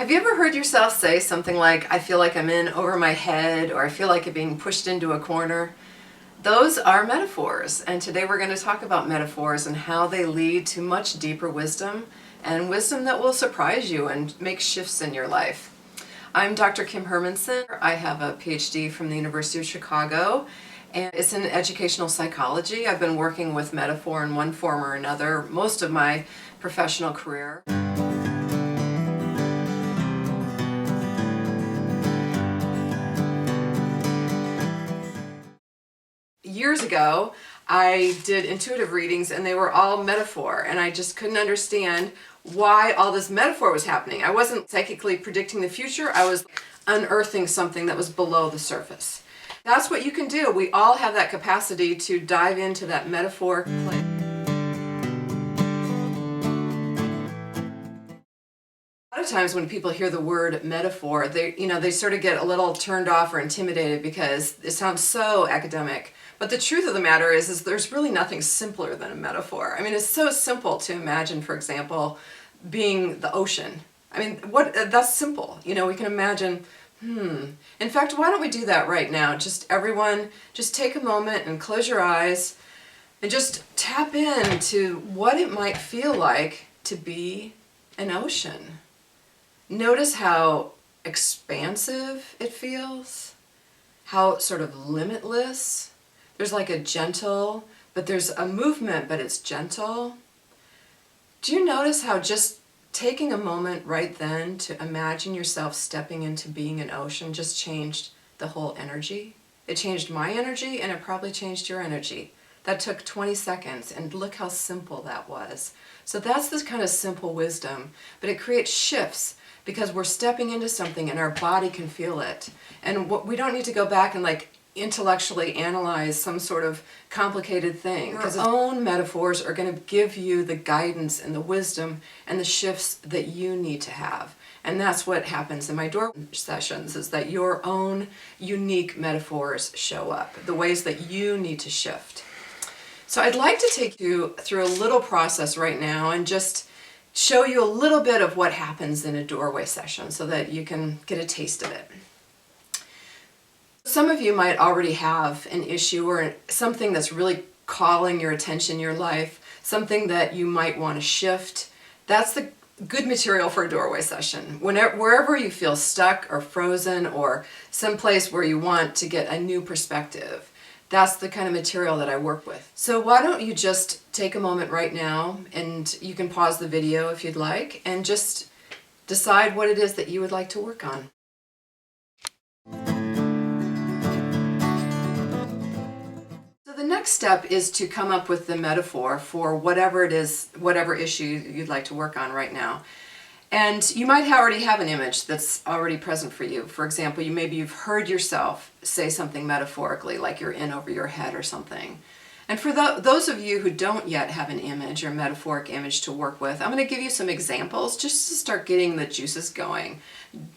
Have you ever heard yourself say something like, I feel like I'm in over my head, or I feel like I'm being pushed into a corner? Those are metaphors, and today we're going to talk about metaphors and how they lead to much deeper wisdom, and wisdom that will surprise you and make shifts in your life. I'm Dr. Kim Hermanson. I have a PhD from the University of Chicago, and it's in educational psychology. I've been working with metaphor in one form or another most of my professional career. Years ago, I did intuitive readings and they were all metaphor, and I just couldn't understand why all this metaphor was happening. I wasn't psychically predicting the future, I was unearthing something that was below the surface. That's what you can do. We all have that capacity to dive into that metaphor place. A lot of times when people hear the word metaphor, they sort of get a little turned off or intimidated because it sounds so academic. But the truth of the matter is there's really nothing simpler than a metaphor. I mean, it's so simple to imagine, for example, being the ocean. I mean, that's simple. We can imagine, In fact, why don't we do that right now? Everyone, just take a moment and close your eyes and just tap into what it might feel like to be an ocean. Notice how expansive it feels, how sort of limitless. There's like a gentle, but there's a movement, but it's gentle. Do you notice how just taking a moment right then to imagine yourself stepping into being an ocean just changed the whole energy? It changed my energy, and it probably changed your energy. That took 20 seconds, and look how simple that was. So that's this kind of simple wisdom, but it creates shifts because we're stepping into something and our body can feel it. And we don't need to go back and intellectually analyze some sort of complicated thing, because your own metaphors are going to give you the guidance and the wisdom and the shifts that you need to have. And that's what happens in my doorway sessions, is that your own unique metaphors show up, the ways that you need to shift. So I'd like to take you through a little process right now and just show you a little bit of what happens in a doorway session so that you can get a taste of it. Some of you might already have an issue or something that's really calling your attention in your life, something that you might want to shift. That's the good material for a doorway session. Wherever you feel stuck or frozen or someplace where you want to get a new perspective, that's the kind of material that I work with. So why don't you just take a moment right now, and you can pause the video if you'd like, and just decide what it is that you would like to work on. The next step is to come up with the metaphor for whatever it is, whatever issue you'd like to work on right now. And you might already have an image that's already present for you. For example, maybe you've heard yourself say something metaphorically, like you're in over your head or something. And for those of you who don't yet have an image or metaphoric image to work with, I'm going to give you some examples just to start getting the juices going.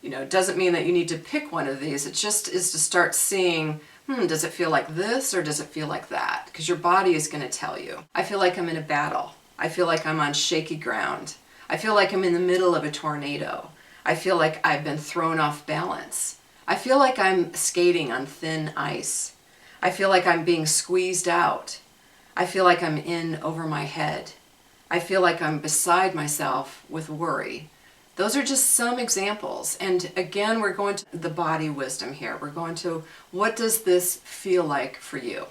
It doesn't mean that you need to pick one of these. It just is to start seeing, does it feel like this or does it feel like that? Because your body is going to tell you. I feel like I'm in a battle. I feel like I'm on shaky ground. I feel like I'm in the middle of a tornado. I feel like I've been thrown off balance. I feel like I'm skating on thin ice. I feel like I'm being squeezed out. I feel like I'm in over my head. I feel like I'm beside myself with worry. Those are just some examples. And again, we're going to the body wisdom here. We're going to, what does this feel like for you?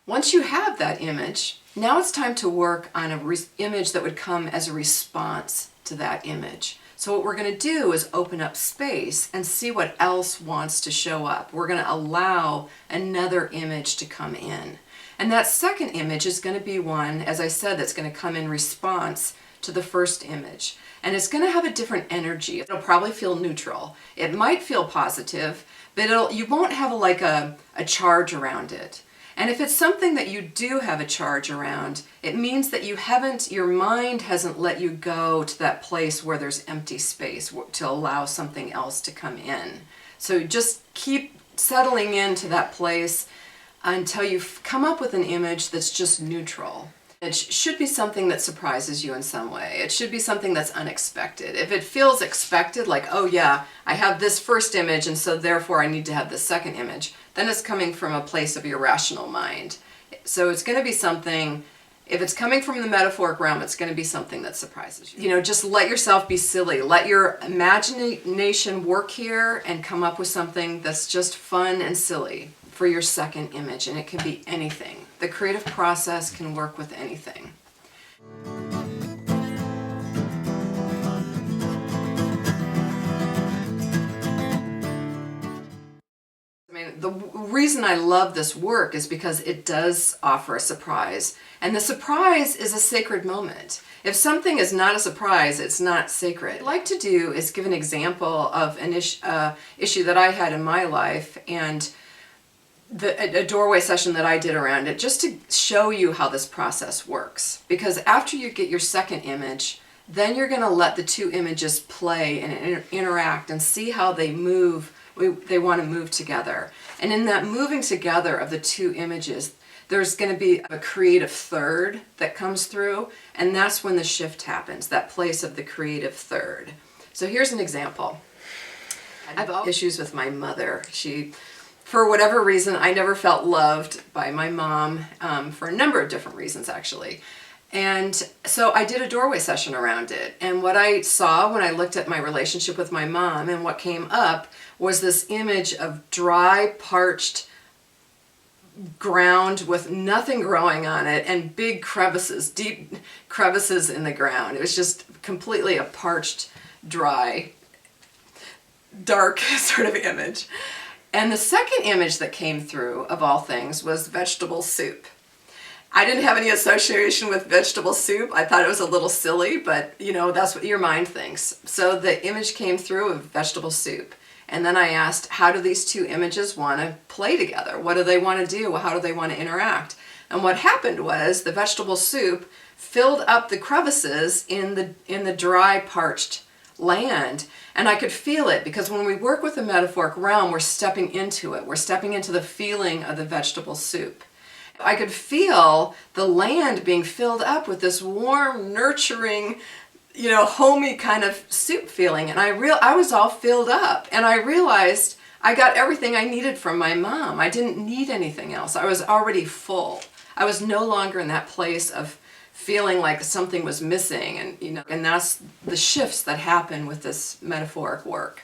Once you have that image, now it's time to work on an image that would come as a response to that image. So what we're going to do is open up space and see what else wants to show up. We're going to allow another image to come in. And that second image is going to be one, as I said, that's going to come in response to the first image. And it's going to have a different energy. It'll probably feel neutral. It might feel positive, but you won't have a charge around it. And if it's something that you do have a charge around, it means that your mind hasn't let you go to that place where there's empty space to allow something else to come in. So just keep settling into that place until you come up with an image that's just neutral. It should be something that surprises you in some way. It should be something that's unexpected. If it feels expected, like, oh yeah, I have this first image and so therefore I need to have the second image, then it's coming from a place of your rational mind. So it's going to be something, if it's coming from the metaphoric realm, it's going to be something that surprises you. You know, just let yourself be silly. Let your imagination work here and come up with something that's just fun and silly for your second image, and it can be anything. The creative process can work with anything. I mean, the reason I love this work is because it does offer a surprise, and the surprise is a sacred moment. If something is not a surprise, it's not sacred. What I'd like to do is give an example of an issue that I had in my life, and a doorway session that I did around it, just to show you how this process works. Because after you get your second image, then you're going to let the two images play and interact and see how they move. They want to move together. And in that moving together of the two images, there's going to be a creative third that comes through, and that's when the shift happens, that place of the creative third. So here's an example. I have issues with my mother. For whatever reason, I never felt loved by my mom, for a number of different reasons, actually. And so I did a doorway session around it. And what I saw when I looked at my relationship with my mom, and what came up was this image of dry, parched ground with nothing growing on it and big crevices, deep crevices in the ground. It was just completely a parched, dry, dark sort of image. And the second image that came through, of all things, was vegetable soup. I didn't have any association with vegetable soup. I thought it was a little silly, but you know, that's what your mind thinks. So the image came through of vegetable soup. And then I asked, how do these two images want to play together? What do they want to do? How do they want to interact? And what happened was the vegetable soup filled up the crevices in the dry, parched land, and I could feel it, because when we work with the metaphoric realm, we're stepping into it. We're stepping into the feeling of the vegetable soup. I could feel the land being filled up with this warm, nurturing, you know, homey kind of soup feeling, and I was all filled up, and I realized I got everything I needed from my mom. I didn't need anything else. I was already full. I was no longer in that place of feeling like something was missing, and you know, and that's the shifts that happen with this metaphoric work.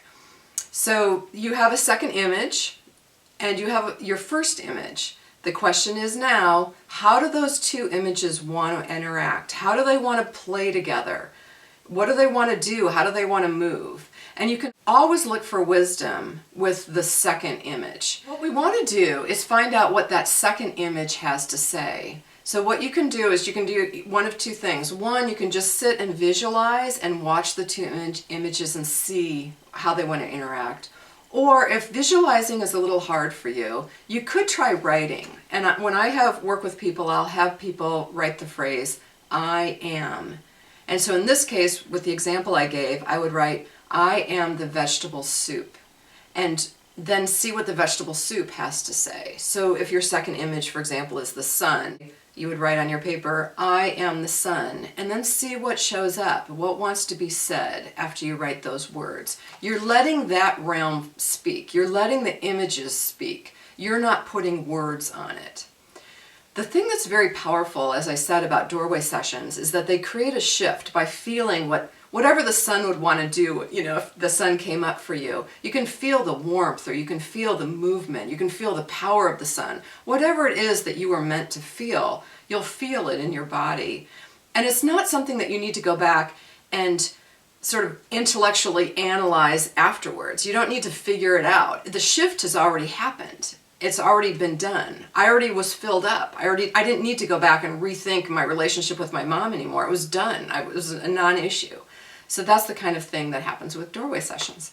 So you have a second image and you have your first image. The question is now, how do those two images want to interact? How do they want to play together? What do they want to do? How do they want to move? And you can always look for wisdom with the second image. What we want to do is find out what that second image has to say. So what you can do is you can do one of two things. One, you can just sit and visualize and watch the two images and see how they want to interact. Or if visualizing is a little hard for you, you could try writing. And when I have work with people, I'll have people write the phrase, I am. And so in this case, with the example I gave, I would write, I am the vegetable soup. And then see what the vegetable soup has to say. So if your second image, for example, is the sun, you would write on your paper, I am the sun, and then see what shows up, what wants to be said after you write those words. You're letting that realm speak. You're letting the images speak. You're not putting words on it. The thing that's very powerful, as I said, about doorway sessions is that they create a shift by feeling whatever the sun would want to do. You know, if the sun came up for you, you can feel the warmth, or you can feel the movement, you can feel the power of the sun. Whatever it is that you were meant to feel, you'll feel it in your body. And it's not something that you need to go back and sort of intellectually analyze afterwards. You don't need to figure it out. The shift has already happened. It's already been done. I already was filled up. I didn't need to go back and rethink my relationship with my mom anymore. It was done. It was a non-issue. So that's the kind of thing that happens with doorway sessions.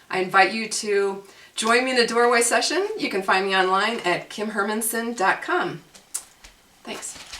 I invite you to join me in a doorway session. You can find me online at kimhermanson.com. Thanks.